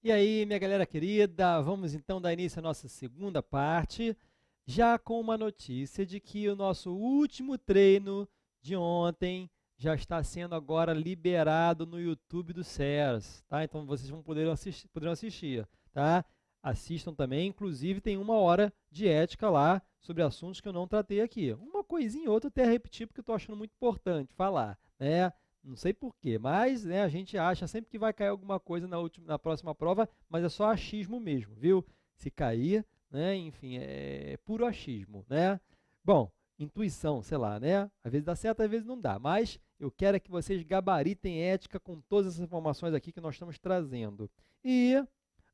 E aí, minha galera querida, vamos então dar início à nossa segunda parte, já com uma notícia de que o nosso último treino de ontem já está sendo agora liberado no YouTube do SERS, tá? Então vocês poderão assistir, tá? Assistam também, inclusive tem 1 hora de ética lá sobre assuntos que eu não tratei aqui. Uma coisinha ou outra eu até repetir porque eu estou achando muito importante falar, né? Não sei por quê, mas né, a gente acha sempre que vai cair alguma coisa na próxima prova, mas é só achismo mesmo, viu? Se cair, né, enfim, é puro achismo, né? Bom, intuição, sei lá, né? Às vezes dá certo, às vezes não dá, mas eu quero é que vocês gabaritem ética com todas essas informações aqui que nós estamos trazendo. E,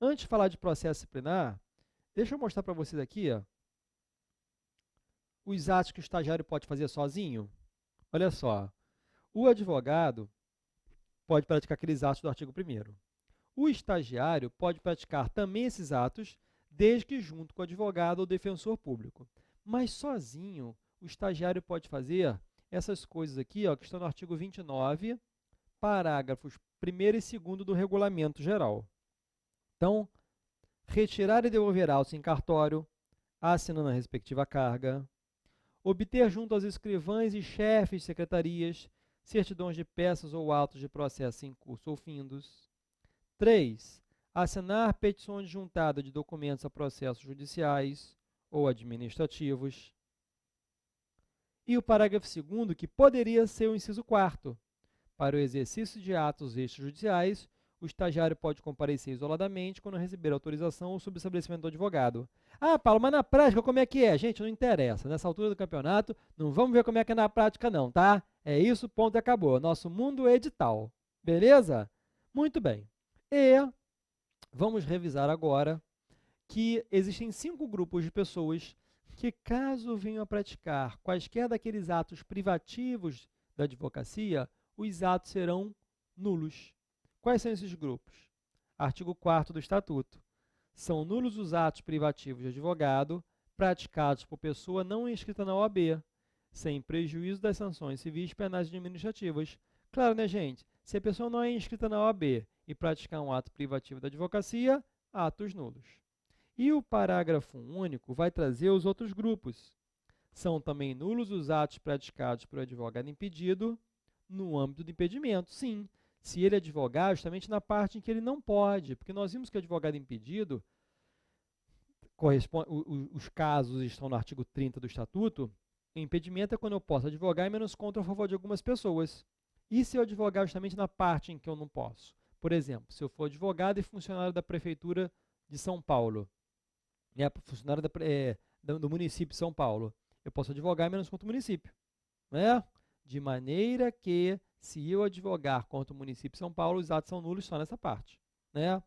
antes de falar de processo disciplinar, deixa eu mostrar para vocês aqui, ó, os atos que o estagiário pode fazer sozinho. Olha só, o advogado pode praticar aqueles atos do artigo 1º. O estagiário pode praticar também esses atos, desde que junto com o advogado ou defensor público. Mas sozinho, o estagiário pode fazer essas coisas aqui, ó, que estão no artigo 29, parágrafos 1º e 2º do Regulamento Geral. Então, retirar e devolver autos em cartório, assinando a respectiva carga, obter junto aos escrivães e chefes de secretarias certidões de peças ou autos de processo em curso ou findos. 3. Assinar petição adjuntada de documentos a processos judiciais ou administrativos. E o parágrafo 2º, que poderia ser o inciso 4º. Para o exercício de atos extrajudiciais, o estagiário pode comparecer isoladamente quando receber autorização ou sob estabelecimento do advogado. Ah, Paulo, mas na prática como é que é? Gente, não interessa. Nessa altura do campeonato, não vamos ver como é que é na prática não, tá? É isso, ponto e acabou. Nosso mundo é edital. Beleza? Muito bem. E vamos revisar agora que existem 5 grupos de pessoas que, caso venham a praticar quaisquer daqueles atos privativos da advocacia, os atos serão nulos. Quais são esses grupos? Artigo 4º do Estatuto. São nulos os atos privativos de advogado praticados por pessoa não inscrita na OAB, sem prejuízo das sanções civis, penais e administrativas. Claro, né, gente? Se a pessoa não é inscrita na OAB e praticar um ato privativo da advocacia, atos nulos. E o parágrafo único vai trazer os outros grupos. São também nulos os atos praticados por advogado impedido no âmbito do impedimento. Sim, se ele advogar justamente na parte em que ele não pode, porque nós vimos que o advogado impedido, os casos estão no artigo 30 do Estatuto, impedimento é quando eu posso advogar e menos contra a favor de algumas pessoas. E se eu advogar justamente na parte em que eu não posso? Por exemplo, se eu for advogado e funcionário da Prefeitura de São Paulo, funcionário do município de São Paulo, eu posso advogar em menos contra o município, né? De maneira que, se eu advogar contra o município de São Paulo, os atos são nulos só nessa parte, né?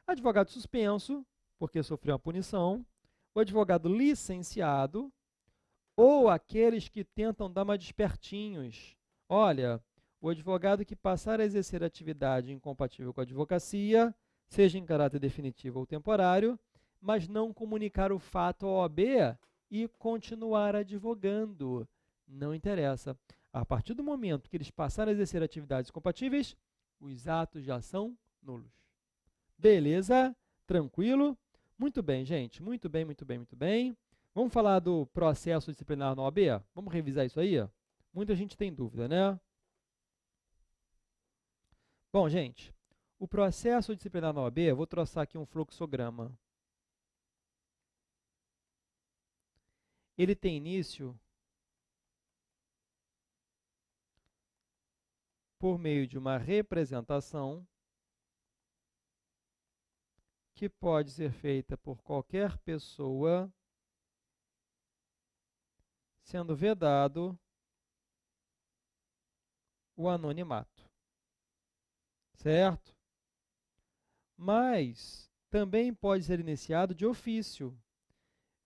Advogado suspenso, porque sofreu uma punição, o advogado licenciado, ou aqueles que tentam dar uma de espertinhos. Olha, o advogado que passar a exercer atividade incompatível com a advocacia, seja em caráter definitivo ou temporário, mas não comunicar o fato à OAB e continuar advogando. Não interessa. A partir do momento que eles passarem a exercer atividades compatíveis, os atos já são nulos. Beleza? Tranquilo? Muito bem, gente. Muito bem, muito bem, muito bem. Vamos falar do processo disciplinar na OAB? Vamos revisar isso aí? Muita gente tem dúvida, né? Bom, gente, o processo disciplinar na OAB, eu vou traçar aqui um fluxograma. Ele tem início por meio de uma representação que pode ser feita por qualquer pessoa, sendo vedado o anonimato. Certo? Mas também pode ser iniciado de ofício.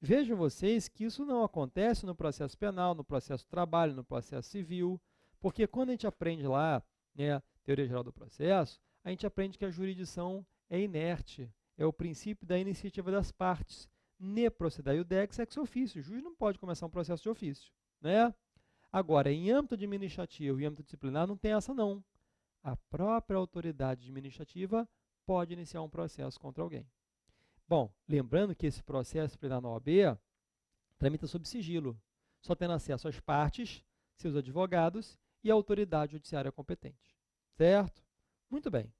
Vejam vocês que isso não acontece no processo penal, no processo de trabalho, no processo civil, porque quando a gente aprende lá, né, teoria geral do processo, a gente aprende que a jurisdição é inerte, é o princípio da iniciativa das partes. Ne procedere dex ex officio, o juiz não pode começar um processo de ofício, né? Agora, em âmbito administrativo e âmbito disciplinar, não tem essa não. A própria autoridade administrativa pode iniciar um processo contra alguém. Bom, lembrando que esse processo disciplinar na OAB tramita sob sigilo, só tendo acesso às partes, seus advogados e a autoridade judiciária competente. Certo? Muito bem.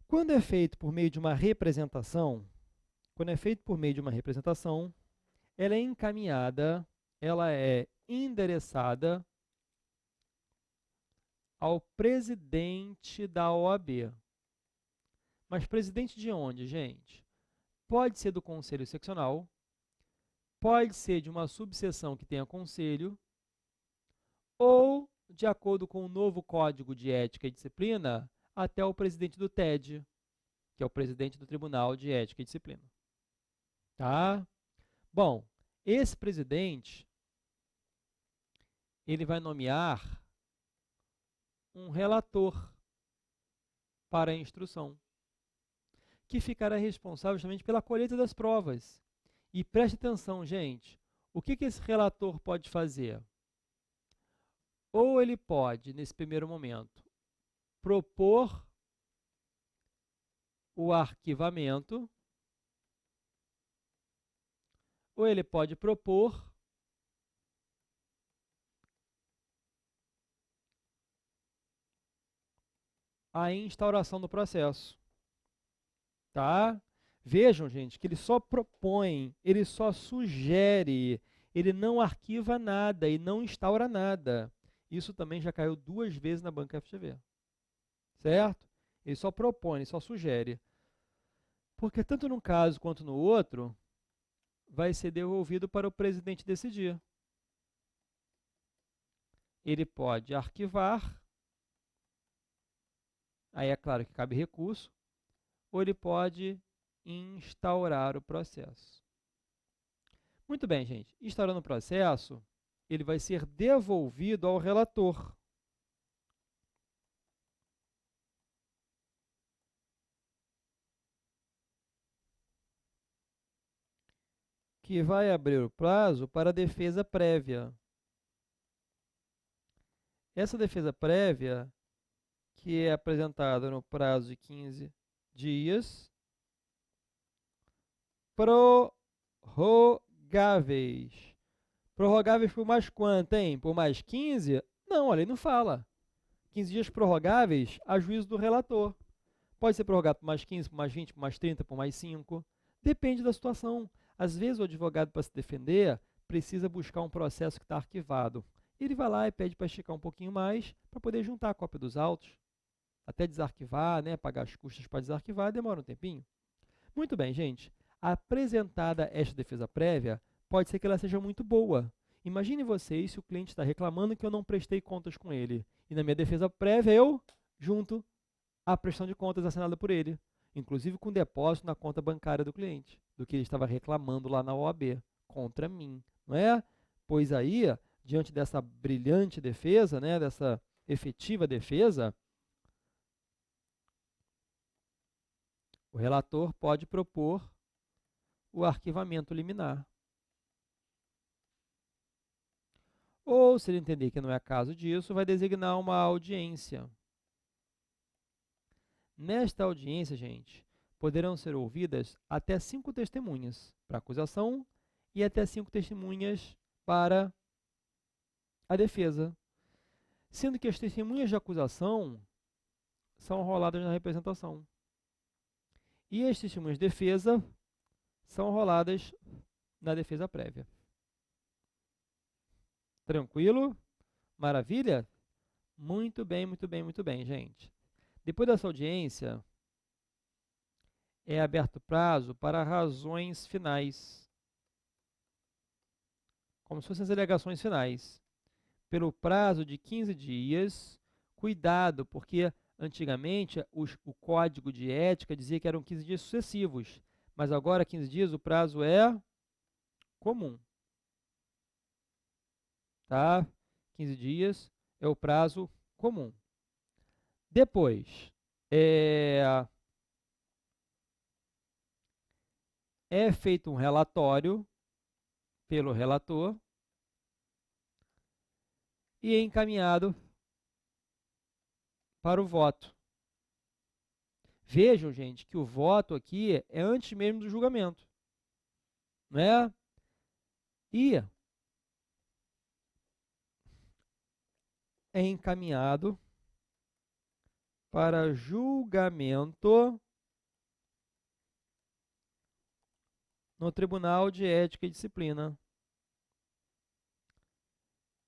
Quando é feito por meio de uma representação, ela é encaminhada, ela é endereçada ao presidente da OAB. Mas presidente de onde, gente? Pode ser do Conselho Seccional, pode ser de uma subseção que tenha conselho, ou, de acordo com o novo Código de Ética e Disciplina, até o presidente do TED, que é o presidente do Tribunal de Ética e Disciplina. Tá? Bom, esse presidente, ele vai nomear um relator para a instrução, que ficará responsável justamente pela colheita das provas. E preste atenção, gente, o que esse relator pode fazer? Ou ele pode, nesse primeiro momento, propor o arquivamento, ou ele pode propor a instauração do processo. Tá? Vejam, gente, que ele só propõe, ele só sugere, ele não arquiva nada e não instaura nada. Isso também já caiu 2 vezes na banca FGV. Certo? Ele só propõe, ele só sugere. Porque tanto num caso quanto no outro, vai ser devolvido para o presidente decidir. Ele pode arquivar, aí é claro que cabe recurso, ou ele pode instaurar o processo. Muito bem, gente. Instaurando o processo, ele vai ser devolvido ao relator. Que vai abrir o prazo para a defesa prévia. Essa defesa prévia, que é apresentada no prazo de 15 dias, prorrogáveis. Prorrogáveis por mais quanto, hein? Por mais 15? Não, a lei não fala. 15 dias prorrogáveis a juízo do relator. Pode ser prorrogado por mais 15, por mais 20, por mais 30, por mais 5. Depende da situação. Às vezes o advogado, para se defender, precisa buscar um processo que está arquivado. Ele vai lá e pede para esticar um pouquinho mais para poder juntar a cópia dos autos. Até desarquivar, né, pagar as custas para desarquivar, demora um tempinho. Muito bem, gente. Apresentada esta defesa prévia, pode ser que ela seja muito boa. Imagine vocês se o cliente está reclamando que eu não prestei contas com ele. E na minha defesa prévia eu junto a prestação de contas assinada por ele, inclusive com depósito na conta bancária do cliente, do que ele estava reclamando lá na OAB, contra mim, não é? Pois aí, diante dessa brilhante defesa, né, dessa efetiva defesa, o relator pode propor o arquivamento liminar. Ou, se ele entender que não é caso disso, vai designar uma audiência. Nesta audiência, gente, poderão ser ouvidas até 5 testemunhas para a acusação e até 5 testemunhas para a defesa, sendo que as testemunhas de acusação são roladas na representação e as testemunhas de defesa são roladas na defesa prévia. Tranquilo? Maravilha? Muito bem, muito bem, muito bem, gente. Depois dessa audiência, é aberto prazo para razões finais, como se fossem as alegações finais, pelo prazo de 15 dias. Cuidado, porque antigamente o Código de Ética dizia que eram 15 dias sucessivos, mas agora 15 dias o prazo é comum. Tá? 15 dias é o prazo comum. Depois, é feito um relatório pelo relator e é encaminhado para o voto. Vejam, gente, que o voto aqui é antes mesmo do julgamento, né? E é encaminhado para julgamento no Tribunal de Ética e Disciplina.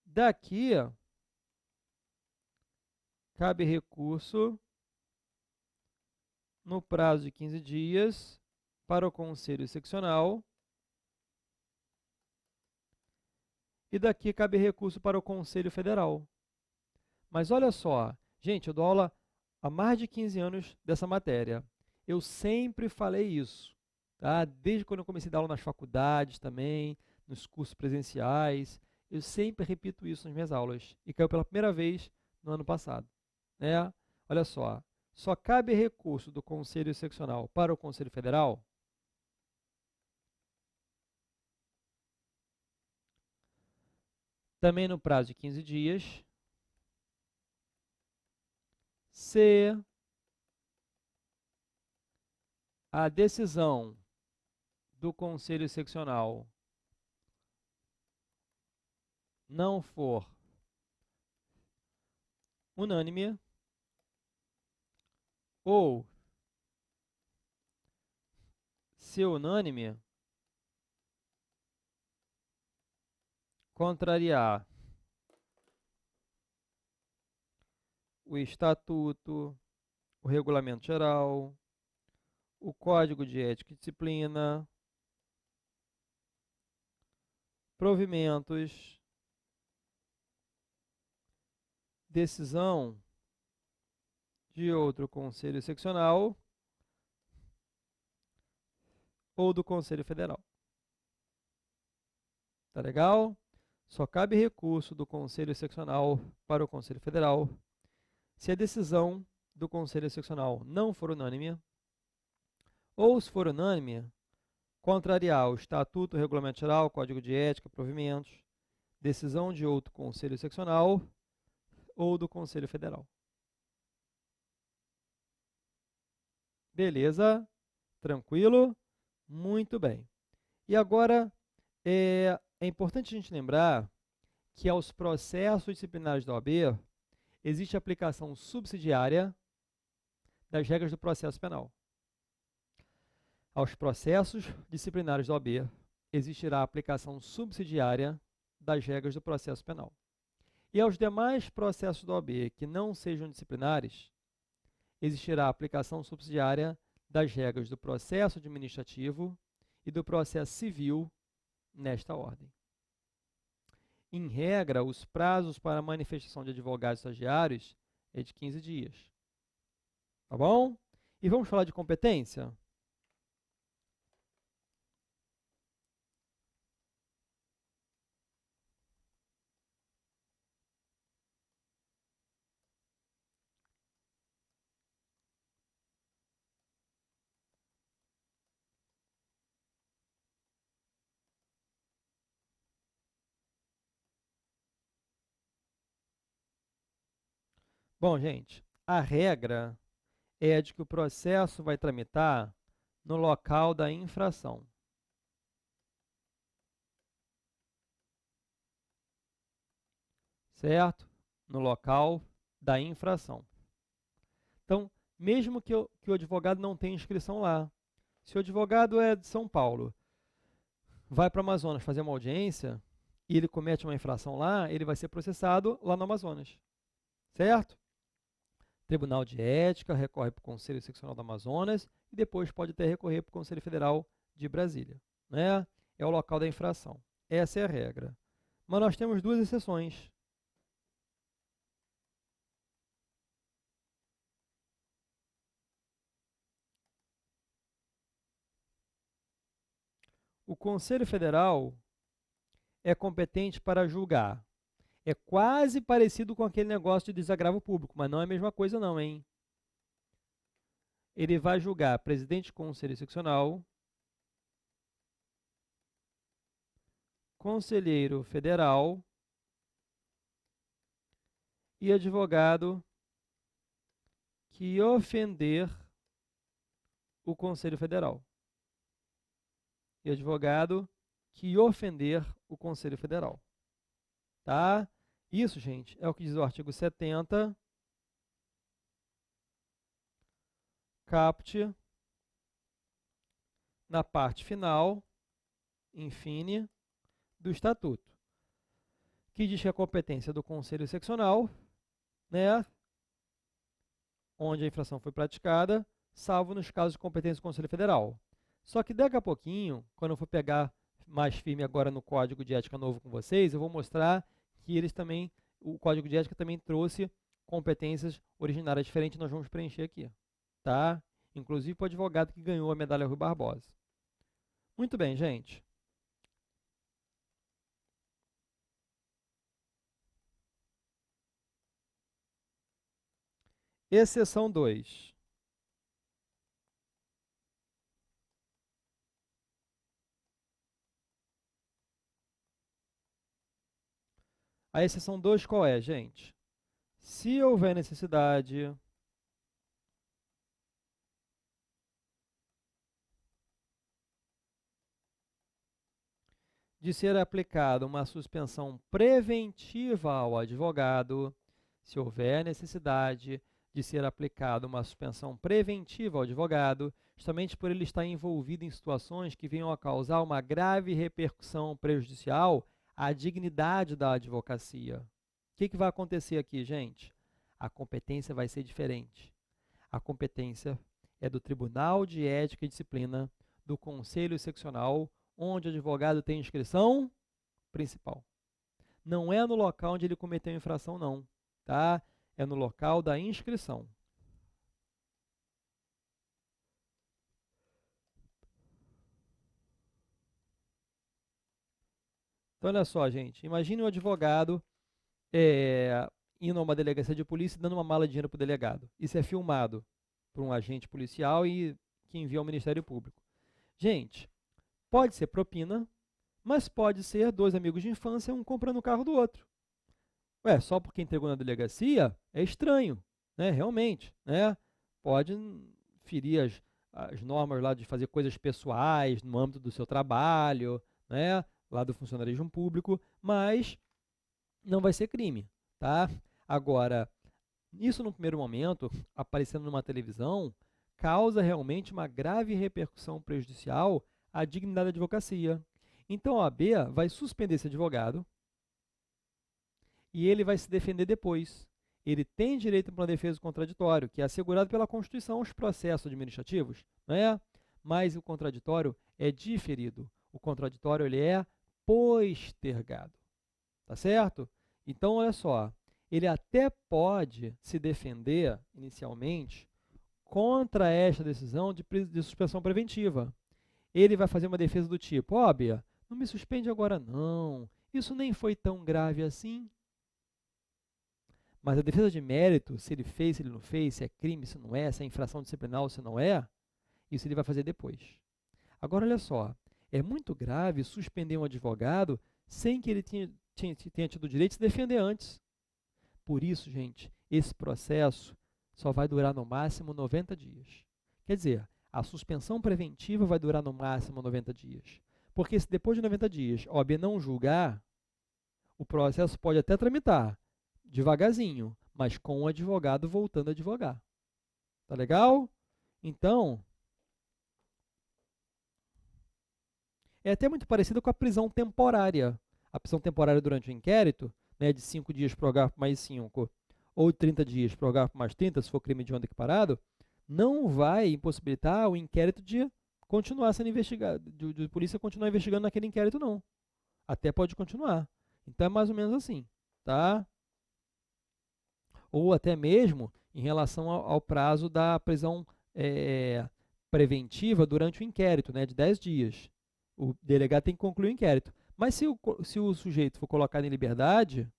Daqui, cabe recurso no prazo de 15 dias para o Conselho Seccional. E daqui cabe recurso para o Conselho Federal. Mas olha só, gente, eu dou aula há mais de 15 anos dessa matéria. Eu sempre falei isso, tá? Desde quando eu comecei a dar aula nas faculdades também, nos cursos presenciais, eu sempre repito isso nas minhas aulas. E caiu pela primeira vez no ano passado, né? Olha só cabe recurso do Conselho Seccional para o Conselho Federal também no prazo de 15 dias, se a decisão do Conselho Seccional não for unânime ou, se unânime, contrariar o Estatuto, o Regulamento Geral, o Código de Ética e Disciplina, provimentos, decisão de outro Conselho Seccional ou do Conselho Federal. Tá legal? Só cabe recurso do Conselho Seccional para o Conselho Federal se a decisão do Conselho Seccional não for unânime, ou, se for unânime, contrariar o Estatuto, o Regulamento Geral, o Código de Ética, provimentos, decisão de outro Conselho Seccional ou do Conselho Federal. Beleza? Tranquilo? Muito bem. E agora, é importante a gente lembrar que aos processos disciplinares da OAB existe aplicação subsidiária das regras do processo penal. Aos processos disciplinares da OAB existirá a aplicação subsidiária das regras do processo penal. E aos demais processos da OAB que não sejam disciplinares, existirá a aplicação subsidiária das regras do processo administrativo e do processo civil nesta ordem. Em regra, os prazos para manifestação de advogados estagiários é de 15 dias. Tá bom? E vamos falar de competência? Bom, gente, a regra é de que o processo vai tramitar no local da infração. Certo? No local da infração. Então, mesmo que o advogado não tenha inscrição lá, se o advogado é de São Paulo, vai para o Amazonas fazer uma audiência e ele comete uma infração lá, ele vai ser processado lá no Amazonas. Certo? Tribunal de Ética recorre para o Conselho Seccional do Amazonas e depois pode até recorrer para o Conselho Federal de Brasília. Né? É o local da infração. Essa é a regra. Mas nós temos duas exceções. O Conselho Federal é competente para julgar. É quase parecido com aquele negócio de desagravo público, mas não é a mesma coisa não, hein? Ele vai julgar presidente do Conselho Seccional, conselheiro federal e advogado que ofender o Conselho Federal. E advogado que ofender o Conselho Federal. Tá? Isso, gente, é o que diz o artigo 70, caput, na parte final, infine, do Estatuto, que diz que a competência do Conselho Seccional, né, onde a infração foi praticada, salvo nos casos de competência do Conselho Federal. Só que daqui a pouquinho, quando eu for pegar mais firme agora no Código de Ética novo com vocês, eu vou mostrar que eles também, o Código de Ética também trouxe competências originárias diferentes, nós vamos preencher aqui, tá? Inclusive para o advogado que ganhou a medalha Rui Barbosa. Muito bem, gente. Exceção 2. A exceção 2 qual é, gente? Se houver necessidade de ser aplicada uma suspensão preventiva ao advogado, se houver necessidade de ser aplicada uma suspensão preventiva ao advogado, justamente por ele estar envolvido em situações que venham a causar uma grave repercussão prejudicial à dignidade da advocacia. O que vai acontecer aqui, gente? A competência vai ser diferente. A competência é do Tribunal de Ética e Disciplina, do Conselho Seccional, onde o advogado tem inscrição principal. Não é no local onde ele cometeu a infração, não, tá? É no local da inscrição. Então, olha só, gente. Imagine um advogado indo a uma delegacia de polícia e dando uma mala de dinheiro para o delegado. Isso é filmado por um agente policial e que envia ao Ministério Público. Gente, pode ser propina, mas pode ser dois amigos de infância, um comprando o carro do outro. Ué, só porque entregou na delegacia é estranho, né? Realmente, né? Pode ferir as normas lá de fazer coisas pessoais no âmbito do seu trabalho, né? Lá do funcionarismo público, mas não vai ser crime, tá? Agora, isso no primeiro momento, aparecendo numa televisão, causa realmente uma grave repercussão prejudicial à dignidade da advocacia. Então, a OAB vai suspender esse advogado e ele vai se defender depois. Ele tem direito a uma defesa contraditório, que é assegurado pela Constituição aos processos administrativos, não é? Mas o contraditório é diferido. O contraditório ele é postergado, tá certo? Então, olha só, ele até pode se defender, inicialmente, contra esta decisão de suspensão preventiva. Ele vai fazer uma defesa do tipo, ó, Bia, não me suspende agora não, isso nem foi tão grave assim. Mas a defesa de mérito, se ele fez, se ele não fez, se é crime, se não é, se é infração disciplinar ou se não é, isso ele vai fazer depois. Agora, olha só, é muito grave suspender um advogado sem que ele tenha tido o direito de se defender antes. Por isso, gente, esse processo só vai durar no máximo 90 dias. Quer dizer, a suspensão preventiva vai durar no máximo 90 dias. Porque se depois de 90 dias a OAB não julgar, o processo pode até tramitar devagarzinho, mas com o advogado voltando a advogar. Tá legal? Então, é até muito parecido com a prisão temporária. A prisão temporária durante o inquérito, né, de 5 dias prorrogar por mais 5, ou 30 dias prorrogar por mais 30, se for crime de onda equiparado, não vai impossibilitar o inquérito de continuar sendo investigado, de polícia continuar investigando naquele inquérito, não. Até pode continuar. Então é mais ou menos assim, tá? Ou até mesmo em relação ao prazo da prisão preventiva durante o inquérito, né, de 10 dias. O delegado tem que concluir o inquérito. Mas se o sujeito for colocado em liberdade,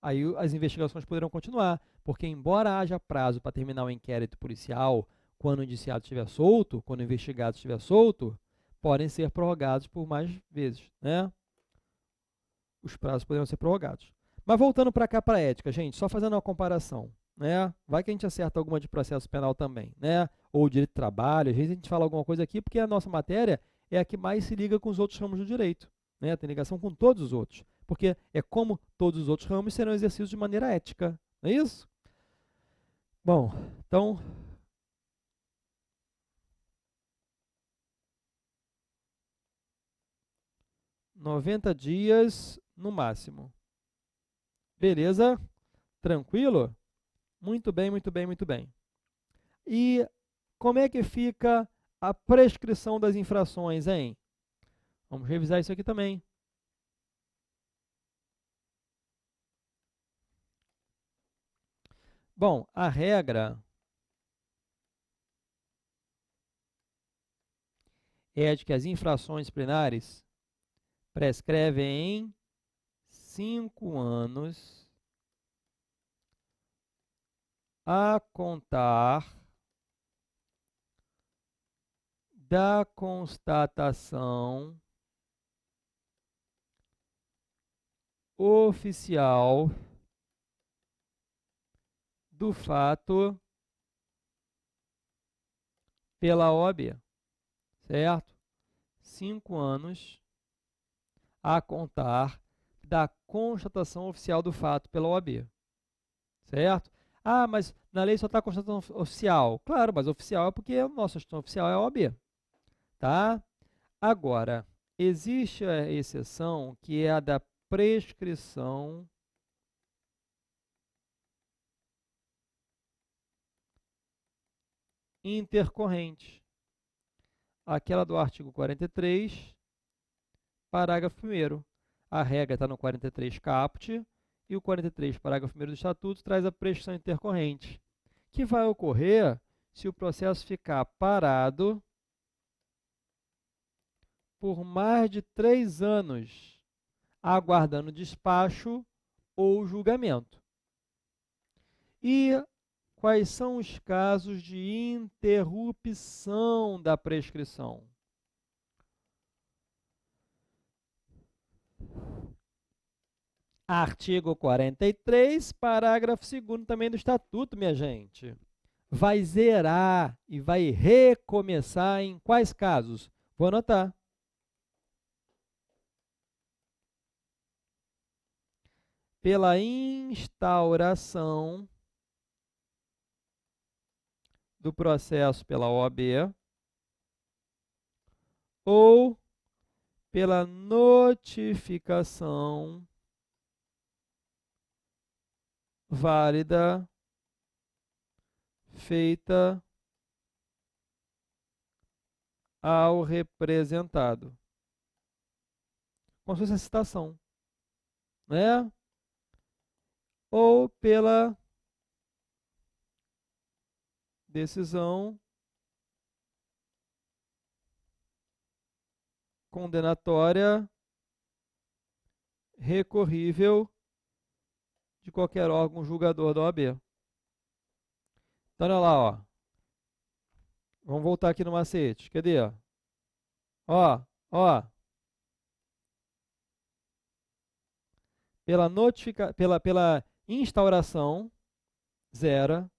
aí as investigações poderão continuar, porque embora haja prazo para terminar o inquérito policial quando o indiciado estiver solto, quando o investigado estiver solto, podem ser prorrogados por mais vezes, né? Os prazos poderão ser prorrogados. Mas voltando para cá para a ética, gente, só fazendo uma comparação, né? Vai que a gente acerta alguma de processo penal também, né? Ou direito do trabalho, às vezes a gente fala alguma coisa aqui, porque a nossa matéria é a que mais se liga com os outros ramos do direito, né? Tem ligação com todos os outros, porque é como todos os outros ramos serão exercidos de maneira ética, não é isso? Bom, então, 90 dias no máximo. Beleza? Tranquilo? Muito bem, muito bem, muito bem. E como é que fica a prescrição das infrações, hein? Vamos revisar isso aqui também. Bom, a regra é de que as infrações disciplinares prescrevem em 5 anos a contar da constatação oficial do fato pela OAB, certo? 5 anos a contar da constatação oficial do fato pela OAB, certo? Ah, mas na lei só está a constatação oficial. Claro, mas oficial é porque a nossa instituição oficial é a OAB, tá? Agora, existe a exceção que é a da prescrição intercorrente, aquela do artigo 43, parágrafo 1º. A regra está no 43 caput e o 43, parágrafo 1º do Estatuto, traz a prescrição intercorrente, que vai ocorrer se o processo ficar parado por mais de 3 anos, aguardando despacho ou julgamento. E quais são os casos de interrupção da prescrição? Artigo 43, parágrafo 2º também do Estatuto, minha gente. Vai zerar e vai recomeçar em quais casos? Vou anotar. Pela instauração do processo pela OAB ou pela notificação válida feita ao representado. Como se fosse a citação, né? Ou pela decisão condenatória recorrível de qualquer órgão julgador da OAB. Então, olha lá, ó. Vamos voltar aqui no macete. Cadê? Ó, ó. Pela instauração, zero.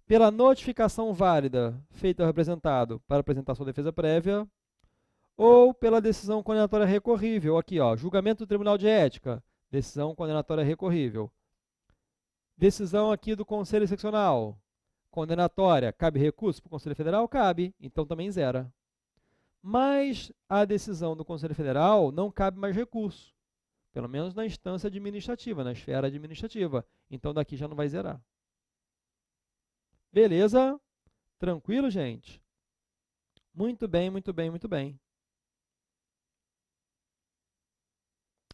Pela notificação válida feita ao representado para apresentar sua defesa prévia, ou pela decisão condenatória recorrível. Aqui, ó, julgamento do Tribunal de Ética, decisão condenatória recorrível. Decisão aqui do Conselho Seccional, condenatória, cabe recurso para o Conselho Federal? Cabe, então também zera. Mas a decisão do Conselho Federal não cabe mais recurso, pelo menos na instância administrativa, na esfera administrativa. Então daqui já não vai zerar. Beleza? Tranquilo, gente? Muito bem, muito bem, muito bem.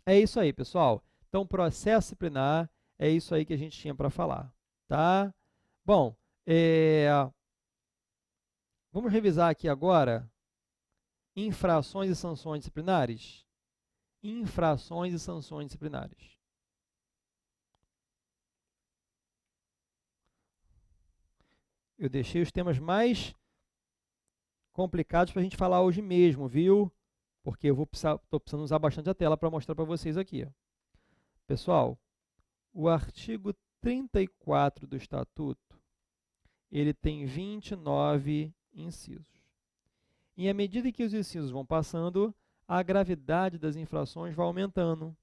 É isso aí, pessoal. Então, processo disciplinar é isso aí que a gente tinha para falar, tá? Bom, vamos revisar aqui agora infrações e sanções disciplinares. Infrações e sanções disciplinares. Eu deixei os temas mais complicados para a gente falar hoje mesmo, viu? Porque eu estou precisando usar bastante a tela para mostrar para vocês aqui. Pessoal, o artigo 34 do Estatuto, ele tem 29 incisos. E à medida que os incisos vão passando, a gravidade das infrações vai aumentando.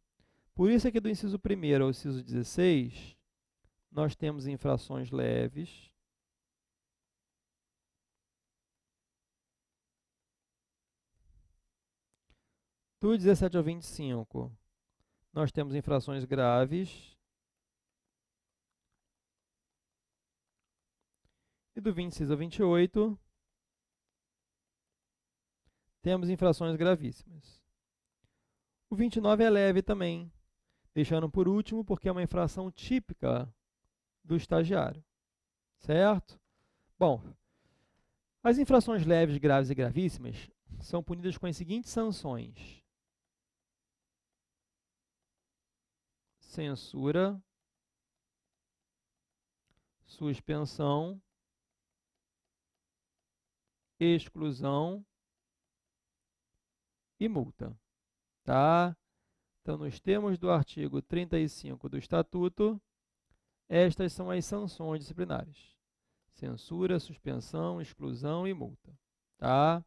Por isso aqui do inciso 1º ao inciso 16, nós temos infrações leves, do 17 ao 25, nós temos infrações graves, e do 26 ao 28, temos infrações gravíssimas. O 29 é leve também, deixando por último porque é uma infração típica do estagiário, certo? Bom, as infrações leves, graves e gravíssimas são punidas com as seguintes sanções: censura, suspensão, exclusão e multa, tá? Então, nos termos do artigo 35 do Estatuto, estas são as sanções disciplinares: censura, suspensão, exclusão e multa, tá?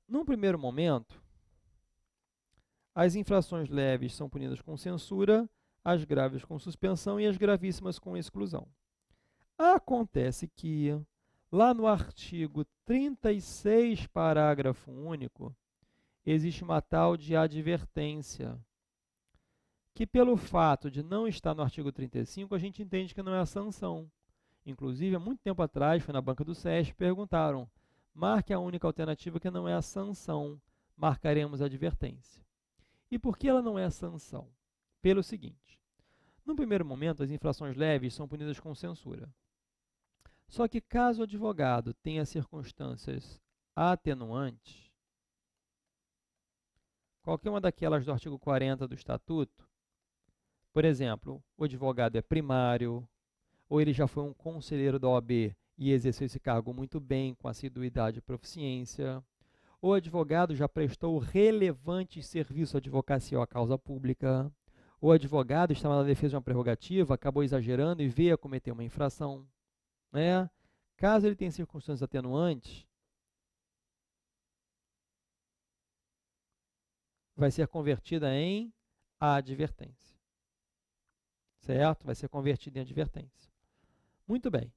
Num primeiro momento, as infrações leves são punidas com censura, as graves com suspensão e as gravíssimas com exclusão. Acontece que, lá no artigo 36, parágrafo único, existe uma tal de advertência, que pelo fato de não estar no artigo 35, a gente entende que não é a sanção. Inclusive, há muito tempo atrás, foi na banca do SESC, perguntaram: marque a única alternativa que não é a sanção, marcaremos a advertência. E por que ela não é a sanção? Pelo seguinte: no primeiro momento, as infrações leves são punidas com censura. Só que caso o advogado tenha circunstâncias atenuantes, qualquer uma daquelas do artigo 40 do Estatuto, por exemplo, o advogado é primário, ou ele já foi um conselheiro da OAB e exerceu esse cargo muito bem, com assiduidade e proficiência, ou o advogado já prestou relevante serviço à advocacia ou à causa pública, ou o advogado estava na defesa de uma prerrogativa, acabou exagerando e veio a cometer uma infração, né? Caso ele tenha circunstâncias atenuantes, vai ser convertida em advertência, certo? Vai ser convertida em advertência. Muito bem.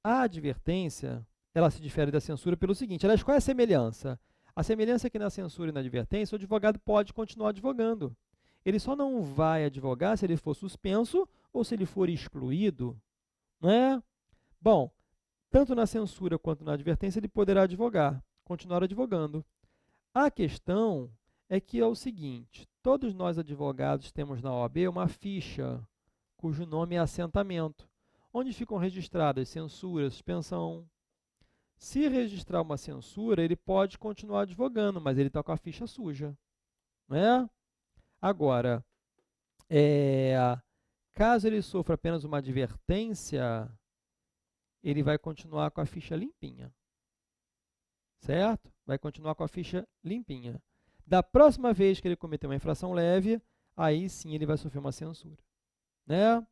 A advertência, ela se difere da censura pelo seguinte: aliás, qual é a semelhança? A semelhança é que na censura e na advertência, o advogado pode continuar advogando. Ele só não vai advogar se ele for suspenso ou se ele for excluído, não é? Bom, tanto na censura quanto na advertência, ele poderá advogar, continuar advogando. A questão é que é o seguinte: todos nós advogados temos na OAB uma ficha cujo nome é assentamento, onde ficam registradas censura, suspensão. Se registrar uma censura, ele pode continuar advogando, mas ele está com a ficha suja, né? Agora, caso ele sofra apenas uma advertência, ele vai continuar com a ficha limpinha, certo? Vai continuar com a ficha limpinha. Da próxima vez que ele cometer uma infração leve, aí sim ele vai sofrer uma censura, né?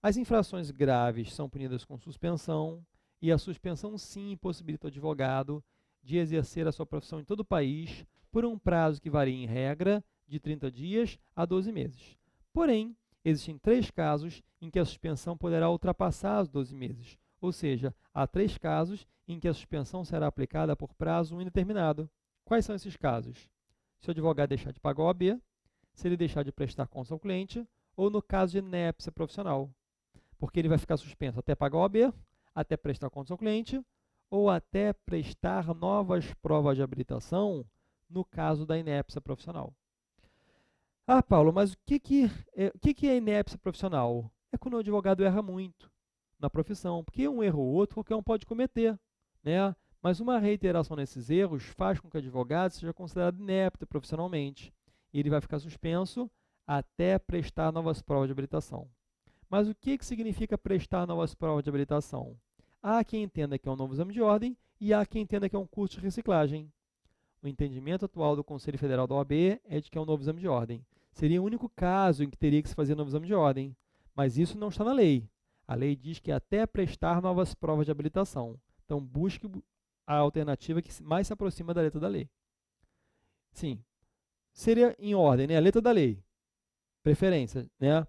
As infrações graves são punidas com suspensão, e a suspensão sim impossibilita o advogado de exercer a sua profissão em todo o país por um prazo que varia em regra de 30 dias a 12 meses. Porém, existem 3 casos em que a suspensão poderá ultrapassar os 12 meses, ou seja, há 3 casos em que a suspensão será aplicada por prazo indeterminado. Quais são esses casos? Se o advogado deixar de pagar o OAB, se ele deixar de prestar contas ao cliente, ou no caso de inépcia profissional, porque ele vai ficar suspenso até pagar o OAB, até prestar contas ao cliente, ou até prestar novas provas de habilitação no caso da inépcia profissional. Ah, Paulo, mas o que é inépcia profissional? É quando o advogado erra muito na profissão, porque um erro ou outro qualquer um pode cometer, né? Mas uma reiteração nesses erros faz com que o advogado seja considerado inepto profissionalmente, e ele vai ficar suspenso até prestar novas provas de habilitação. Mas o que significa prestar novas provas de habilitação? Há quem entenda que é um novo exame de ordem e há quem entenda que é um curso de reciclagem. O entendimento atual do Conselho Federal da OAB é de que é um novo exame de ordem. Seria o único caso em que teria que se fazer novo exame de ordem. Mas isso não está na lei. A lei diz que até prestar novas provas de habilitação. Então, busque a alternativa que mais se aproxima da letra da lei. Sim, seria em ordem, né? A letra da lei, preferência, né?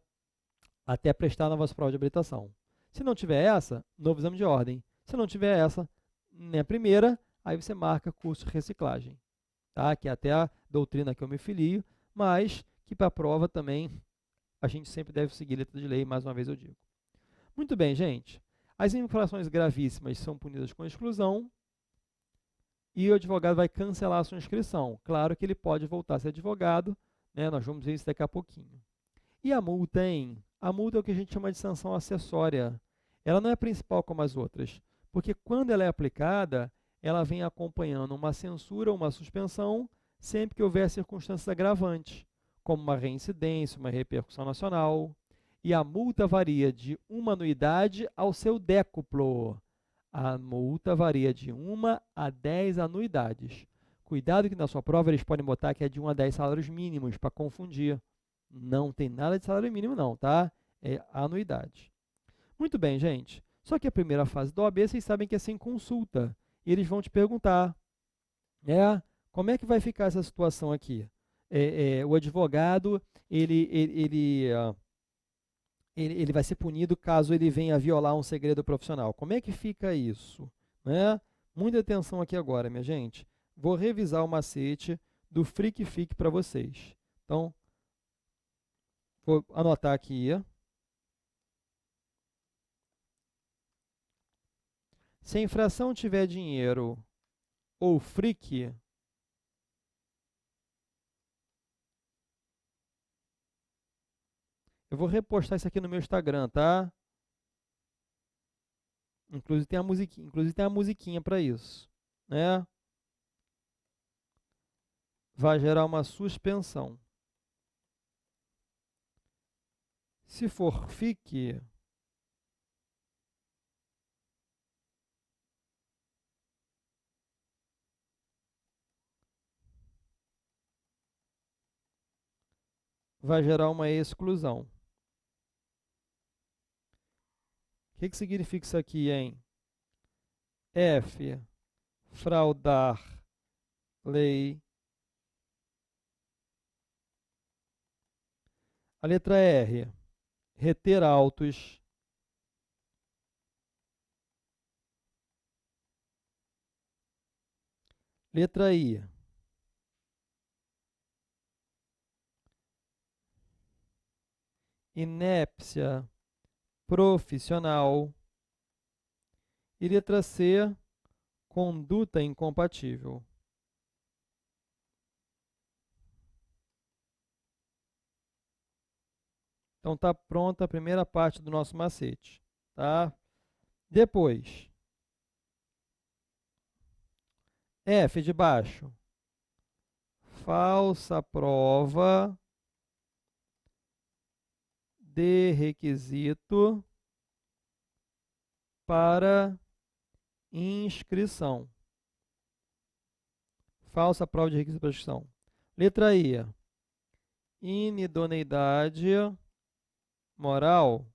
Até prestar novas provas de habilitação. Se não tiver essa, novo exame de ordem. Se não tiver essa, nem a primeira, aí você marca curso de reciclagem, tá? Que é até a doutrina que eu me filio, mas que para a prova também a gente sempre deve seguir a letra de lei, mais uma vez eu digo. Muito bem, gente. As infrações gravíssimas são punidas com exclusão e o advogado vai cancelar a sua inscrição. Claro que ele pode voltar a ser advogado, né? Nós vamos ver isso daqui a pouquinho. E a multa, hein? A multa é o que a gente chama de sanção acessória. Ela não é principal como as outras, porque quando ela é aplicada, ela vem acompanhando uma censura ou uma suspensão sempre que houver circunstâncias agravantes, como uma reincidência, uma repercussão nacional. E a multa varia de uma anuidade ao seu décuplo. A multa varia de 1 a 10 anuidades. Cuidado que na sua prova eles podem botar que é de 1 a 10 salários mínimos, para confundir. Não tem nada de salário mínimo não, tá? É anuidade. Muito bem, gente. Só que a primeira fase da OAB, vocês sabem que é sem consulta. E eles vão te perguntar, né? Como é que vai ficar essa situação aqui? O advogado, ele vai ser punido caso ele venha violar um segredo profissional. Como é que fica isso? Né? Muita atenção aqui agora, minha gente. Vou revisar o macete do Fric Fic para vocês. Então, vou anotar aqui. Se a infração tiver dinheiro ou Fric, eu vou repostar isso aqui no meu Instagram, tá? Inclusive tem a musiquinha para isso, né? Vai gerar uma suspensão. Se for FIC, vai gerar uma exclusão. O que significa isso aqui, hein? F, fraudar lei. A letra R, reter autos. Letra I, inépcia profissional. E letra C, conduta incompatível. Então tá pronta a primeira parte do nosso macete, tá? Depois, F de baixo, falsa prova de requisito para inscrição. Falsa prova de requisito para inscrição. Letra I, inidoneidade moral.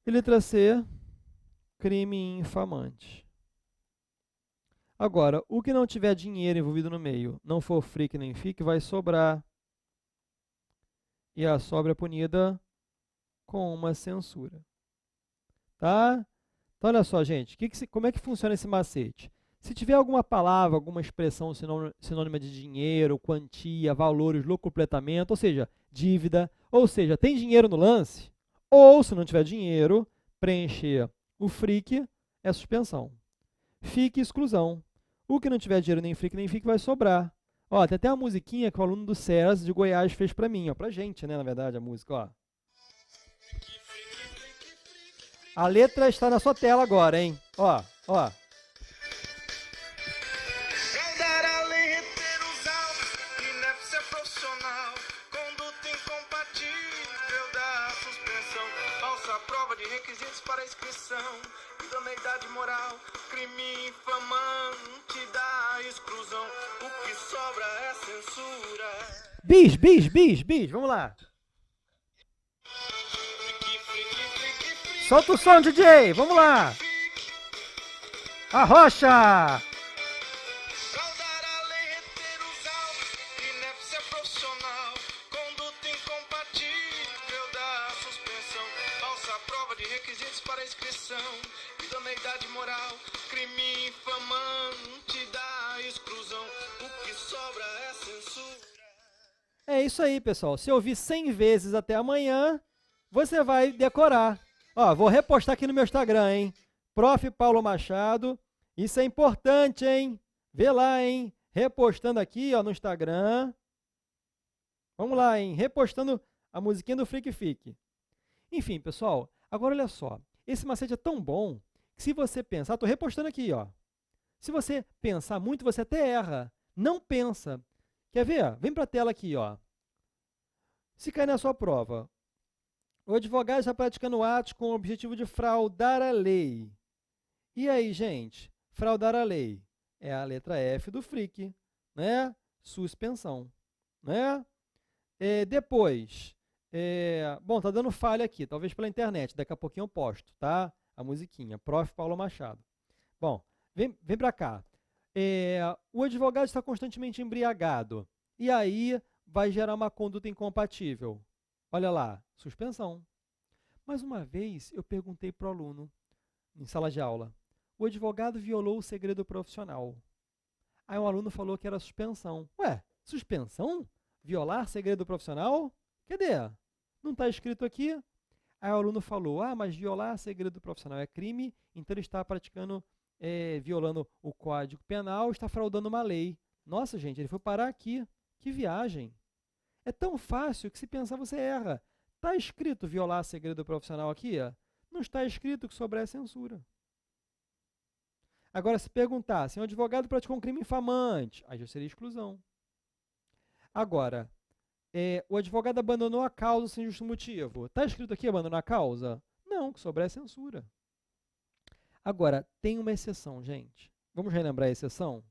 E letra C, crime infamante. Agora, o que não tiver dinheiro envolvido no meio, não for FRIC nem FIC, vai sobrar. E a sobra é punida com uma censura. Tá? Então, olha só, gente, como é que funciona esse macete? Se tiver alguma palavra, alguma expressão sinônima de dinheiro, quantia, valores, locupletamento, ou seja, dívida, ou seja, tem dinheiro no lance, ou se não tiver dinheiro, preencher o FRIC é suspensão. FIC, exclusão. O que não tiver dinheiro nem FRIC nem FIC vai sobrar. Ó, tem até uma musiquinha que o aluno do SESI de Goiás fez pra mim, ó, pra gente, né, na verdade, a música, ó. A letra está na sua tela agora, hein? Ó, ó. Fraudar a lei, reter os autos, inépcia profissional, conduta incompatível da suspensão, falsa prova de requisitos para inscrição, idoneidade moral, crime infamante da exclusão, o que sobra é censura. Bis, vamos lá. Solta o som, DJ! Vamos lá! Arrocha! Saudar a lei, reter os alvos, inépcia profissional, conduta incompatível da suspensão, falsa prova de requisitos para inscrição, idoneidade moral, crime infamante da exclusão, o que sobra é censura. É isso aí, pessoal. Se ouvir 100 vezes até amanhã, você vai decorar. Ó, vou repostar aqui no meu Instagram, hein? Prof. Paulo Machado. Isso é importante, hein? Vê lá, hein? Repostando aqui, ó, no Instagram. Vamos lá, hein? Repostando a musiquinha do Freak Fique. Enfim, pessoal, agora olha só. Esse macete é tão bom que se você pensar, tô repostando aqui, ó. Se você pensar muito, você até erra. Não pensa. Quer ver? Vem para a tela aqui, ó. Se cair na sua prova, o advogado está praticando atos com o objetivo de fraudar a lei. E aí, gente? Fraudar a lei é a letra F do FRIC, né? Suspensão, né? Depois, bom, tá dando falha aqui, talvez pela internet, daqui a pouquinho eu posto, tá? A musiquinha, Prof. Paulo Machado. Bom, vem para cá. O advogado está constantemente embriagado, e aí vai gerar uma conduta incompatível. Olha lá, suspensão. Mais uma vez, eu perguntei para o aluno, em sala de aula, o advogado violou o segredo profissional. Aí o aluno falou que era suspensão. Ué, suspensão? Violar segredo profissional? Cadê? Não está escrito aqui? Aí o aluno falou, mas violar segredo profissional é crime, então ele está praticando, violando o Código Penal, está fraudando uma lei. Nossa, gente, ele foi parar aqui. Que viagem. É tão fácil que se pensar você erra. Está escrito violar segredo profissional aqui? Não está escrito que sobre a censura. Agora, se perguntar se um advogado praticou um crime infamante, aí já seria exclusão. Agora, o advogado abandonou a causa sem justo motivo. Está escrito aqui abandonar a causa? Não, que sobre a censura. Agora, tem uma exceção, gente. Vamos relembrar a exceção?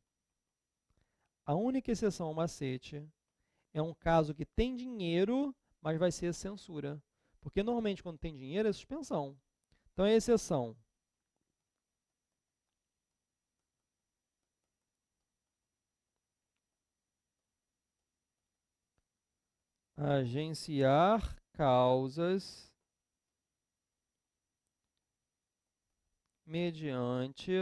A única exceção ao macete é um caso que tem dinheiro, mas vai ser censura. Porque normalmente quando tem dinheiro é suspensão. Então é exceção. Agenciar causas mediante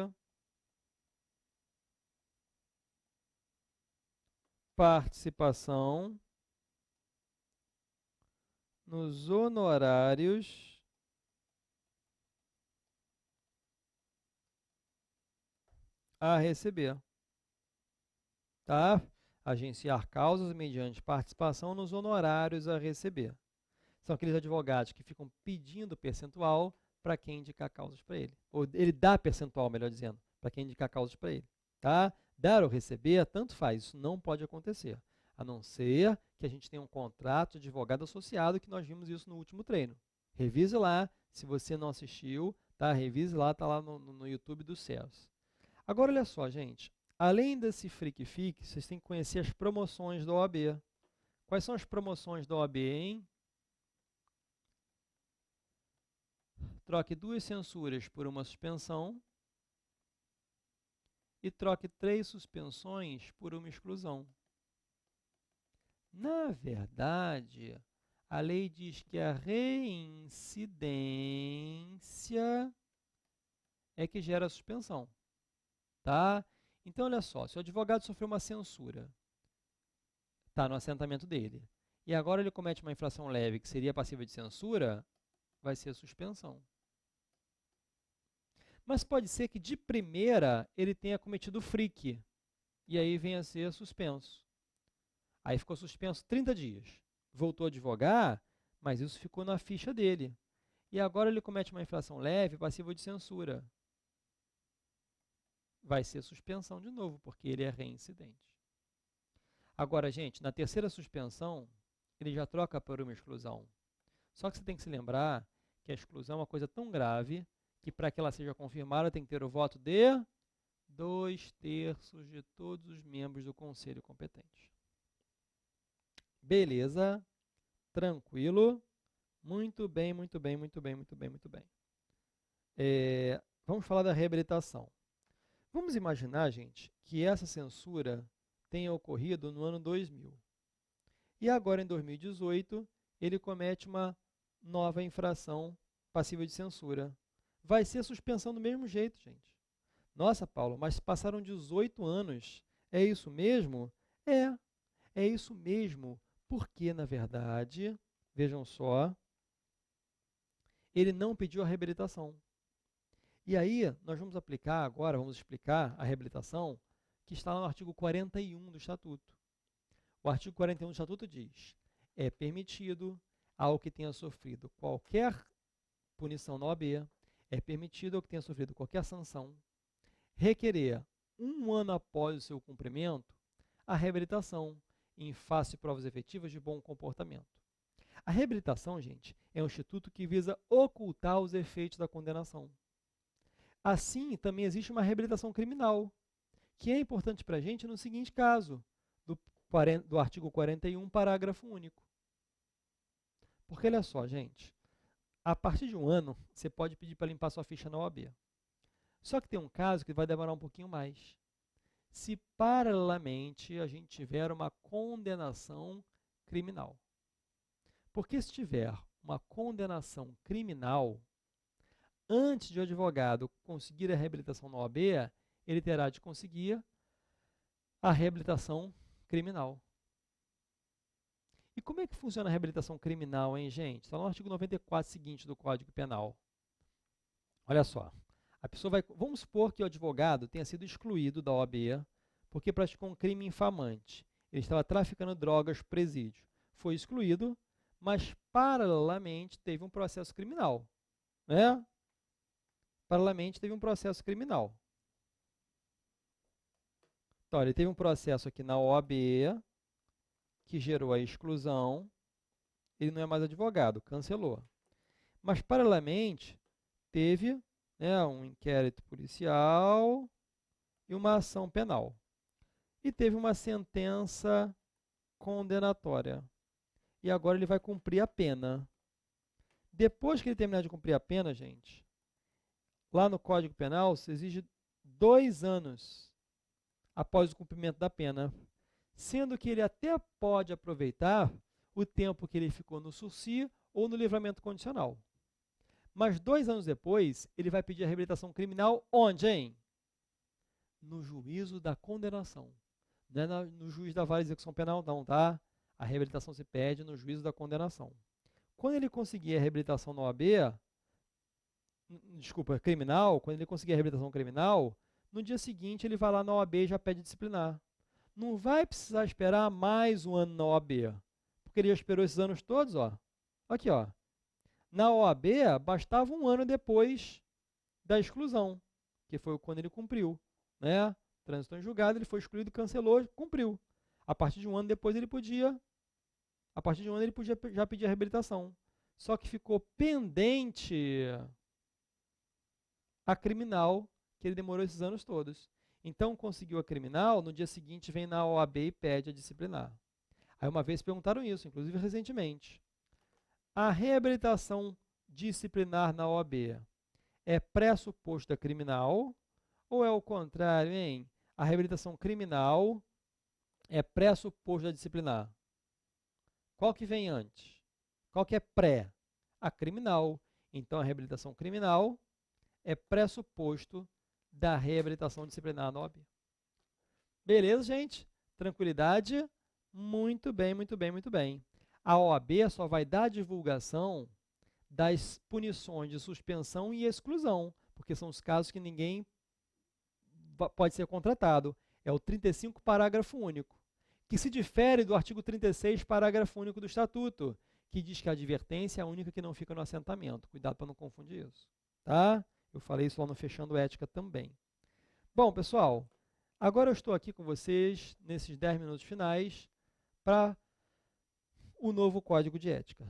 participação nos honorários a receber. Tá? Agenciar causas mediante participação nos honorários a receber. São aqueles advogados que ficam pedindo percentual para quem indicar causas para ele. Ou ele dá percentual, melhor dizendo, para quem indicar causas para ele. Tá? Dar ou receber, tanto faz. Isso não pode acontecer. A não ser que a gente tenha um contrato de advogado associado, que nós vimos isso no último treino. Revise lá, se você não assistiu, tá? Revise lá, tá lá no YouTube do CES. Agora, olha só, gente. Além desse Freak Fique, vocês têm que conhecer as promoções da OAB. Quais são as promoções da OAB, hein? Troque 2 censuras por uma suspensão e troque 3 suspensões por uma exclusão. Na verdade, a lei diz que a reincidência é que gera a suspensão, tá? Então, olha só, se o advogado sofreu uma censura, está no assentamento dele, e agora ele comete uma infração leve, que seria passível de censura, vai ser suspensão. Mas pode ser que de primeira ele tenha cometido freak, e aí venha a ser suspenso. Aí ficou suspenso 30 dias. Voltou a advogar, mas isso ficou na ficha dele. E agora ele comete uma infração leve, passível de censura. Vai ser suspensão de novo, porque ele é reincidente. Agora, gente, na terceira suspensão, ele já troca por uma exclusão. Só que você tem que se lembrar que a exclusão é uma coisa tão grave que para que ela seja confirmada tem que ter o voto de 2/3 de todos os membros do conselho competente. Beleza? Tranquilo? Muito bem, muito bem, muito bem, muito bem, muito bem. Vamos falar da reabilitação. Vamos imaginar, gente, que essa censura tenha ocorrido no ano 2000. E agora, em 2018, ele comete uma nova infração passível de censura. Vai ser suspensão do mesmo jeito, gente. Nossa, Paulo, mas passaram 18 anos. É isso mesmo? É isso mesmo. Porque, na verdade, vejam só, ele não pediu a reabilitação. E aí, nós vamos aplicar agora, vamos explicar a reabilitação que está lá no artigo 41 do Estatuto. O artigo 41 do Estatuto diz: é permitido ao que tenha sofrido qualquer punição na OAB, é permitido ao que tenha sofrido qualquer sanção, requerer, 1 ano após o seu cumprimento, a reabilitação em face de provas efetivas de bom comportamento. A reabilitação, gente, é um instituto que visa ocultar os efeitos da condenação. Assim, também existe uma reabilitação criminal, que é importante para a gente no seguinte caso, do artigo 41, parágrafo único. Porque, olha só, gente, a partir de 1 ano, você pode pedir para limpar sua ficha na OAB. Só que tem um caso que vai demorar um pouquinho mais. Se, paralelamente, a gente tiver uma condenação criminal. Porque se tiver uma condenação criminal, antes de o advogado conseguir a reabilitação na OAB, ele terá de conseguir a reabilitação criminal. E como é que funciona a reabilitação criminal, hein, gente? Está no artigo 94 seguinte do Código Penal. Olha só, a pessoa vai... Vamos supor que o advogado tenha sido excluído da OAB porque praticou um crime infamante. Ele estava traficando drogas presídio. Foi excluído, mas paralelamente teve um processo criminal, né? Paralelamente teve um processo criminal. Então, ele teve um processo aqui na OAB que gerou a exclusão, ele não é mais advogado, cancelou. Mas, paralelamente, teve, né, um inquérito policial e uma ação penal. E teve uma sentença condenatória. E agora ele vai cumprir a pena. Depois que ele terminar de cumprir a pena, gente, lá no Código Penal se exige 2 anos após o cumprimento da pena, sendo que ele até pode aproveitar o tempo que ele ficou no sursi ou no livramento condicional. Mas 2 anos depois, ele vai pedir a reabilitação criminal onde, hein? No juízo da condenação. Não é no juiz da vara de execução penal, não, tá? A reabilitação se pede no juízo da condenação. Quando ele conseguir a reabilitação na OAB, criminal, quando ele conseguir a reabilitação criminal, no dia seguinte ele vai lá na OAB e já pede disciplinar. Não vai precisar esperar mais 1 ano na OAB, porque ele já esperou esses anos todos, ó. Aqui, ó. Na OAB, bastava 1 ano depois da exclusão, que foi quando ele cumpriu, né? Transitou em julgado, ele foi excluído, cancelou, cumpriu. A partir de 1 ano depois ele podia já pedir a reabilitação. Só que ficou pendente a criminal, que ele demorou esses anos todos. Então, conseguiu a criminal, no dia seguinte vem na OAB e pede a disciplinar. Aí uma vez perguntaram isso, inclusive recentemente. A reabilitação disciplinar na OAB é pressuposto da criminal ou é o contrário, hein? A reabilitação criminal é pressuposto da disciplinar? Qual que vem antes? Qual que é pré? A criminal. Então, a reabilitação criminal é pressuposto da reabilitação disciplinar na OAB. Beleza, gente? Tranquilidade? Muito bem, muito bem, muito bem. A OAB só vai dar divulgação das punições de suspensão e exclusão, porque são os casos que ninguém pode ser contratado. É o 35, parágrafo único, que se difere do artigo 36, parágrafo único do Estatuto, que diz que a advertência é a única que não fica no assentamento. Cuidado para não confundir isso, tá? Eu falei isso lá no Fechando Ética também. Bom, pessoal, agora eu estou aqui com vocês, nesses 10 minutos finais, para o novo Código de Ética.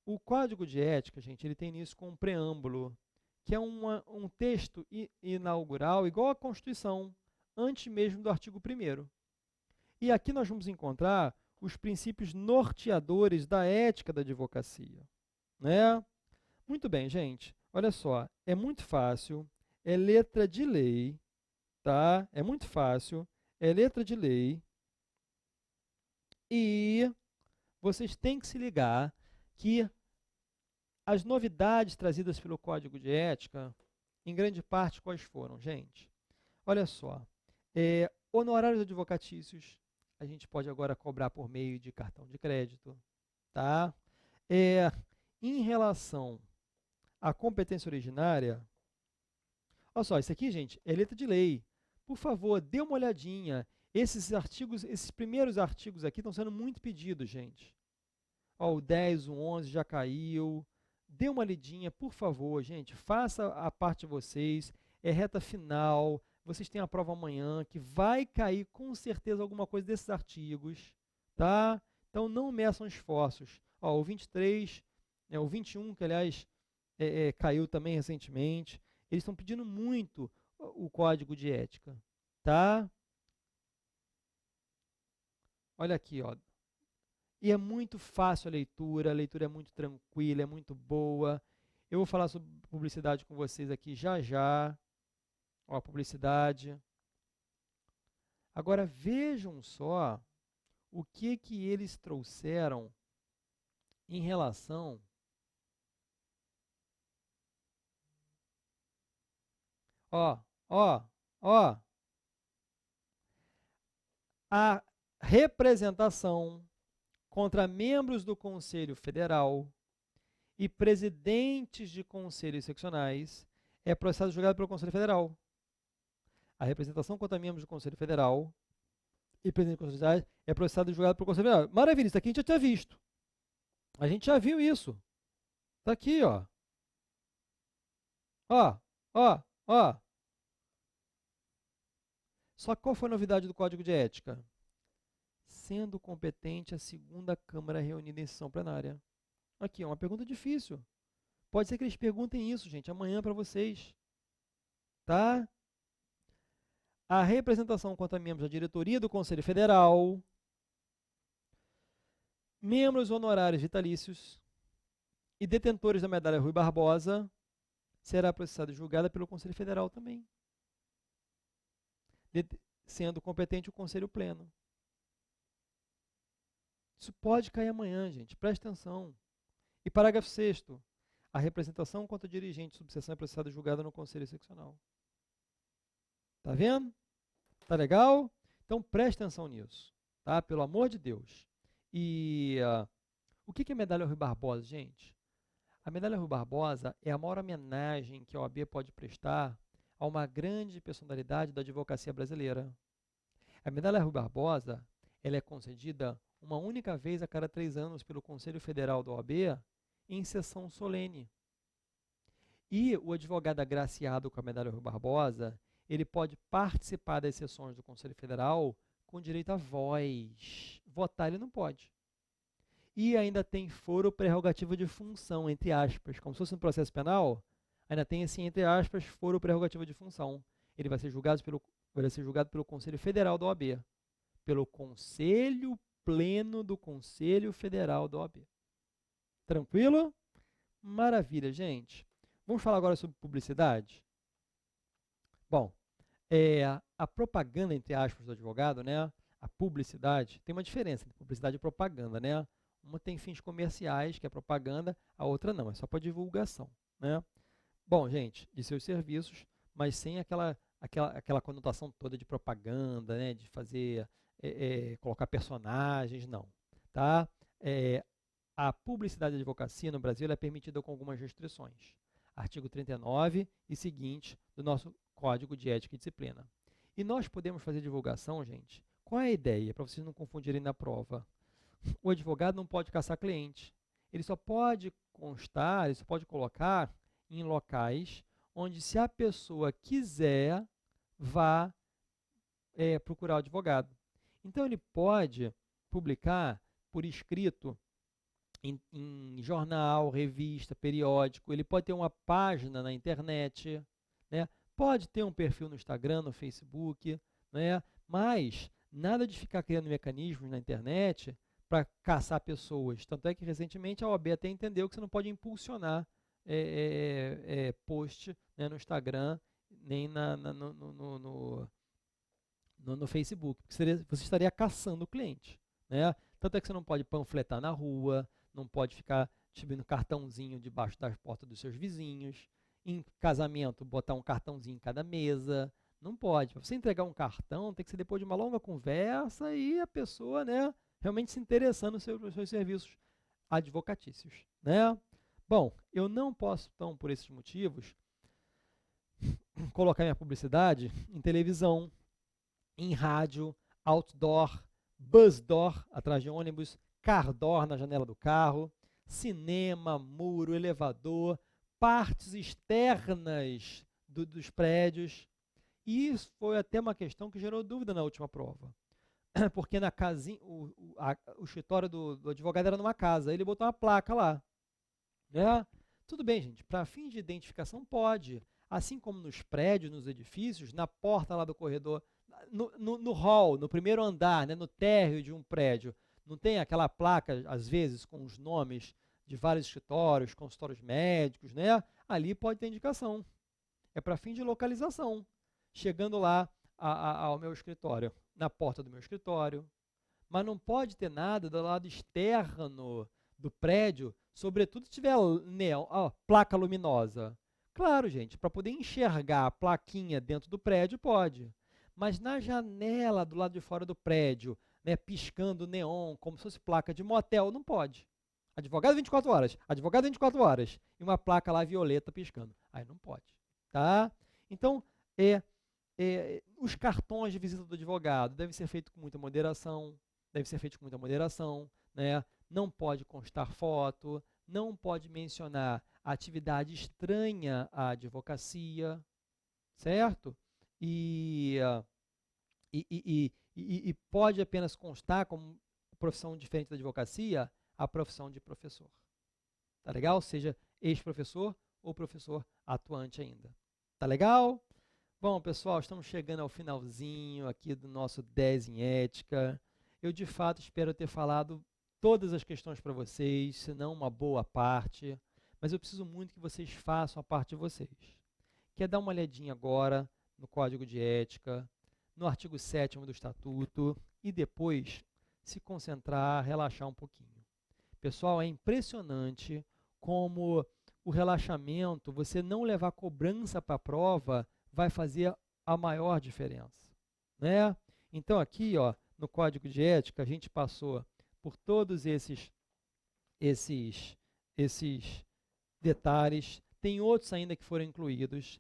O Código de Ética, gente, ele tem início com um preâmbulo, que é um texto inaugural, igual à Constituição, antes mesmo do artigo 1º. E aqui nós vamos encontrar os princípios norteadores da ética da advocacia, né? Muito bem, gente. Olha só, é muito fácil, é letra de lei, tá? É muito fácil, é letra de lei e vocês têm que se ligar que as novidades trazidas pelo Código de Ética, em grande parte, quais foram, gente? Olha só, honorários advocatícios, a gente pode agora cobrar por meio de cartão de crédito, tá? Em relação à competência originária, olha só, isso aqui, gente, é letra de lei. Por favor, dê uma olhadinha. Esses artigos, esses primeiros artigos aqui estão sendo muito pedidos, gente. Ó, o 10, o 11 já caiu. Dê uma lidinha, por favor, gente. Faça a parte de vocês. É reta final. Vocês têm a prova amanhã, que vai cair com certeza alguma coisa desses artigos, tá? Então não meçam esforços. Ó, o 23, o 21, que aliás caiu também recentemente. Eles estão pedindo muito o código de ética, tá? Olha aqui, ó. E é muito fácil a leitura é muito tranquila, é muito boa. Eu vou falar sobre publicidade com vocês aqui já já. Ó, a publicidade. Agora vejam só o que eles trouxeram em relação ó, ó, ó, a representação contra membros do Conselho Federal e presidentes de conselhos seccionais é processo julgado pelo Conselho Federal. A representação contra membros do Conselho Federal e presidentes de conselhos federais é processado e julgado pelo Conselho Federal. Maravilha, isso aqui a gente já tinha visto. A gente já viu isso. Está aqui, ó. Ó, ó, ó. Só que qual foi a novidade do Código de Ética? Sendo competente a segunda Câmara reunida em sessão plenária. Aqui, é uma pergunta difícil. Pode ser que eles perguntem isso, gente, amanhã para vocês. Tá? A representação contra membros da diretoria do Conselho Federal, membros honorários vitalícios e detentores da medalha Rui Barbosa será processada e julgada pelo Conselho Federal também, sendo competente o Conselho Pleno. Isso pode cair amanhã, gente, preste atenção. E parágrafo 6º, a representação contra dirigente de subseção é processada e julgada no Conselho Seccional. Tá vendo? Tá legal? Então preste atenção nisso, tá? Pelo amor de Deus. E o que é a medalha Rui Barbosa, gente? A medalha Rui Barbosa é a maior homenagem que a OAB pode prestar a uma grande personalidade da advocacia brasileira. A medalha Rui Barbosa, ela é concedida uma única vez a cada 3 anos pelo Conselho Federal da OAB em sessão solene. E o advogado agraciado com a medalha Rui Barbosa, ele pode participar das sessões do Conselho Federal com direito à voz. Votar ele não pode. E ainda tem foro prerrogativa de função, entre aspas, como se fosse um processo penal, ainda tem assim, entre aspas, foro prerrogativa de função. Ele vai ser julgado pelo Conselho Federal da OAB, pelo Conselho Pleno do Conselho Federal da OAB. Tranquilo? Maravilha, gente. Vamos falar agora sobre publicidade? Bom, a propaganda, entre aspas, do advogado, né? A publicidade, tem uma diferença entre publicidade e propaganda, né? Uma tem fins comerciais, que é propaganda, a outra não, é só para divulgação, né? Bom, gente, de seus serviços, mas sem aquela conotação toda de propaganda, né? De fazer, colocar personagens, não, tá? A publicidade da advocacia no Brasil é permitida com algumas restrições. Artigo 39 e seguinte do nosso Código de Ética e Disciplina. E nós podemos fazer divulgação, gente? Qual é a ideia, para vocês não confundirem na prova? O advogado não pode caçar cliente. Ele só pode constar, ele só pode colocar em locais onde, se a pessoa quiser, vá procurar o advogado. Então, ele pode publicar por escrito em jornal, revista, periódico, ele pode ter uma página na internet, né? Pode ter um perfil no Instagram, no Facebook, né? Mas nada de ficar criando mecanismos na internet para caçar pessoas. Tanto é que recentemente a OAB até entendeu que você não pode impulsionar post, né, no Instagram, nem no Facebook, porque você estaria caçando o cliente, né? Tanto é que você não pode panfletar na rua, não pode ficar distribuindo cartãozinho debaixo das portas dos seus vizinhos, em casamento botar um cartãozinho em cada mesa, não pode. Para você entregar um cartão, tem que ser depois de uma longa conversa e a pessoa, né, realmente se interessando nos seus serviços advocatícios, né? Bom, eu não posso, então, por esses motivos, colocar minha publicidade em televisão, em rádio, outdoor, bus door, atrás de ônibus, car door na janela do carro, cinema, muro, elevador, partes externas dos prédios. E isso foi até uma questão que gerou dúvida na última prova. Porque na casinha, o escritório do advogado era numa casa, ele botou uma placa lá. Né? Tudo bem, gente, para fins de identificação pode. Assim como nos prédios, nos edifícios, na porta lá do corredor, no hall, no primeiro andar, né, no térreo de um prédio, não tem aquela placa, às vezes, com os nomes de vários escritórios, consultórios médicos, né? Ali pode ter indicação. É para fim de localização. Chegando lá ao meu escritório, na porta do meu escritório. Mas não pode ter nada do lado externo do prédio, sobretudo se tiver placa luminosa. Claro, gente, para poder enxergar a plaquinha dentro do prédio, pode. Mas na janela do lado de fora do prédio, né, piscando neon, como se fosse placa de motel, não pode. Advogado 24 horas, advogado 24 horas, e uma placa lá violeta piscando. Aí não pode, tá? Então, os cartões de visita do advogado devem ser feitos com muita moderação, né? Não pode constar foto, não pode mencionar atividade estranha à advocacia, certo? E pode apenas constar como profissão diferente da advocacia a profissão de professor. Tá legal? Seja ex-professor ou professor atuante ainda. Tá legal? Bom, pessoal, estamos chegando ao finalzinho aqui do nosso 10 em Ética. Eu, de fato, espero ter falado todas as questões para vocês, se não uma boa parte, mas eu preciso muito que vocês façam a parte de vocês. Quer dar uma olhadinha agora no Código de Ética, no artigo 7º do Estatuto e depois se concentrar, relaxar um pouquinho. Pessoal, é impressionante como o relaxamento, você não levar cobrança para a prova, vai fazer a maior diferença, né? Então aqui, ó, no Código de Ética, a gente passou por todos esses detalhes. Tem outros ainda que foram incluídos.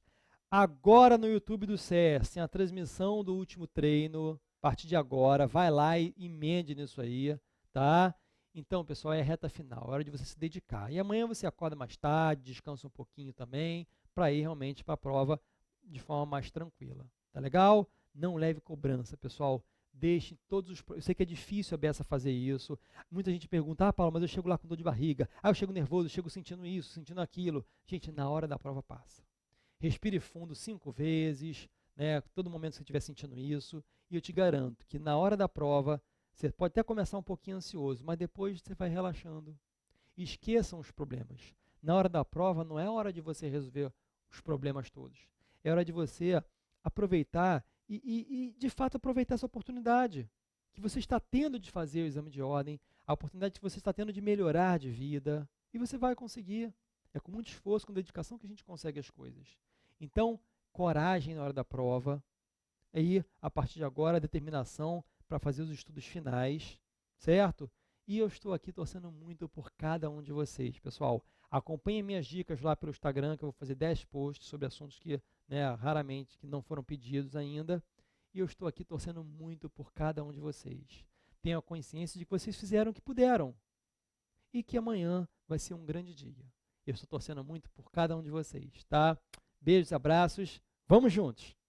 Agora no YouTube do SERS, tem a transmissão do último treino, a partir de agora, vai lá e emende nisso aí, tá? Então, pessoal, é a reta final, é hora de você se dedicar. E amanhã você acorda mais tarde, descansa um pouquinho também, para ir realmente para a prova de forma mais tranquila. Tá legal? Não leve cobrança, pessoal. Deixe todos os... Eu sei que é difícil a Bessa fazer isso. Muita gente pergunta, Paulo, mas eu chego lá com dor de barriga. Eu chego nervoso, eu chego sentindo isso, sentindo aquilo. Gente, na hora da prova passa. Respire fundo 5 vezes, né? Todo momento que você estiver sentindo isso. E eu te garanto que na hora da prova, você pode até começar um pouquinho ansioso, mas depois você vai relaxando. E esqueçam os problemas. Na hora da prova, não é hora de você resolver os problemas todos. É hora de você aproveitar e, de fato, aproveitar essa oportunidade que você está tendo de fazer o exame de ordem, a oportunidade que você está tendo de melhorar de vida, e você vai conseguir. É com muito esforço, com dedicação que a gente consegue as coisas. Então, coragem na hora da prova, e, a partir de agora, determinação para fazer os estudos finais, certo? E eu estou aqui torcendo muito por cada um de vocês, pessoal. Acompanhem minhas dicas lá pelo Instagram, que eu vou fazer 10 posts sobre assuntos que, né, raramente, que não foram pedidos ainda. E eu estou aqui torcendo muito por cada um de vocês. Tenham a consciência de que vocês fizeram o que puderam. E que amanhã vai ser um grande dia. Eu estou torcendo muito por cada um de vocês, tá? Beijos, abraços. Vamos juntos!